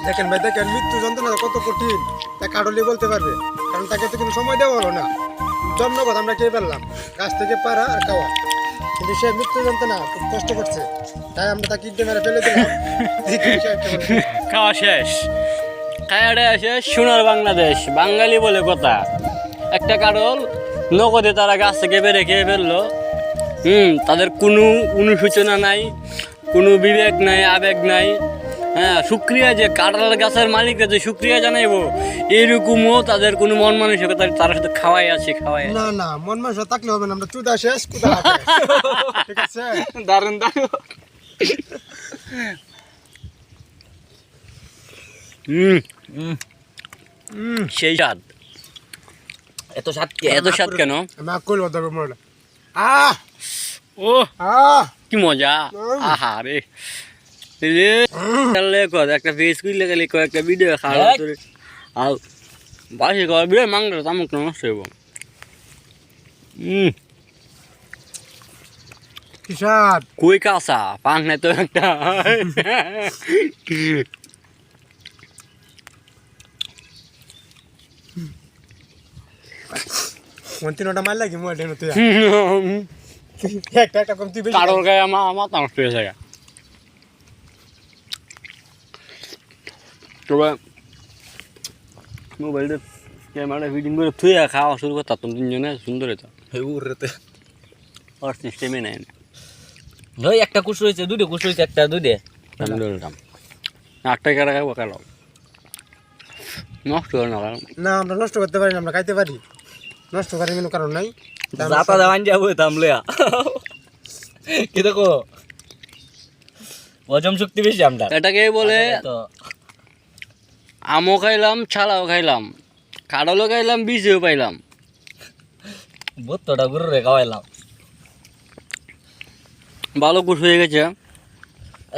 দেখেন ভাই, দেখেন মৃত্যু যন্ত্রণা কত কঠিন তা কাটলে বলতে পারবে, কারণ তাকে তো কোনো সময় দেওয়া হলো না। জন্মগত আমরা খেয়ে ফেললাম, গাছ থেকে পাড়া আর খাওয়া, কিন্তু সে মৃত্যু যন্ত্রণা খুব কষ্ট করছে, তাই আমরা তাকে ইটে মেরে ফেলে দিলাম। খাওয়া শেষ, খাওয়াটা শেষ। সোনার বাংলাদেশ, বাঙালি বলে কথা। একটা কারণ নগদে তারা গাছ থেকে বেড়ে খেয়ে ফেললো। তাদের কোনো অনুশোচনা নাই, কোনো বিবেক নাই, আবেগ নাই। হ্যাঁ, শুক্রিয়া যে কাঁঠাল গাছের মালিকরা যে শুক্রিয়া জানাইবো, এরকমও তাদের কোনো মন মানসিকতা, তারা শুধু খাওয়াই আছে, খাওয়াই আছে। না না, মন মানুষ থাকলে হবে না, আমরা চুদা শেষ কুদা শেষ। ঠিক আছে, দারুণ দারুণ। সেই স্বাদ। এত স্বাদ এত স্বাদ কেন? আমি আকুল বলতে মনে আহ ও আহ কি মজা! আহা রে একটা ফেস করলে গেলে কয়েকটা ভিডিও খাওয়া আর বাসি খাওয়া বিরাট মাংস তামুক নষ্ট হইব। কি স্বাদ! কই কাঁচা পাং নাই তো একটা। তিনটা মার লাগি মই ডেনো তুই একটা একটা কম তুই বেশি কারোর গায়ে আমার মাথা নষ্ট হয়ে যায়। তবে মোবাইলটা ক্যামেরা ফিটিং করে থুয়ে খাওয়া শুরু করতাম তিনজনে, সুন্দর হতো। উড়তে আর সিস্টেমে নেই, ওই একটা কুশ রয়েছে, দুটো কুশ রয়েছে, একটা দুইটে আমি ধরলাম 8 টাকা খাবো কেন নষ্ট হয় না। না, আমরা নষ্ট করতে পারি না, আমরা খাইতে পারি, নষ্ট করার কোনো কারণ নাই। জাতা দেওয়ান যাবো থামলেয়া কি দেখো হজম শক্তি বেশি আমরা। এটাকে বলে তো আমও খাইলাম, ছালাও খাইলাম, কাঁঠালও খাইলাম, বীজও পাইলাম। ভুট্টাটা গুরু রে খাওয়াইলাম। ভালো কুশ হয়ে গেছে।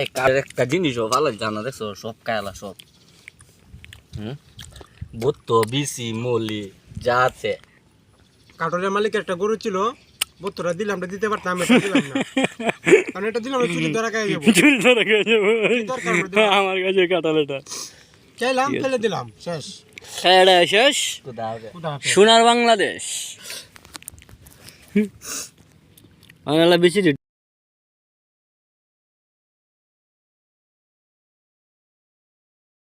এই কার একটা জিনিসও ভালো জানা দেখছো, সব কায়লা সব ভুট্টো বিসি মলি যা আছে। কাঠলের মালিকের একটা গরু ছিল, বত্তরা দিলাম, আমরা দিতে পারতাম, এটা দিলাম না, কারণ এটা দিলাম চুরি ধরা খাই যাবো। আমার কাছে কাঁঠাল এটা খেলাম, ফেলে দিলাম, শেষ। খেয়ে শেষ। খুদা হাফেজ। সোনার বাংলাদেশ বাংলা বেশি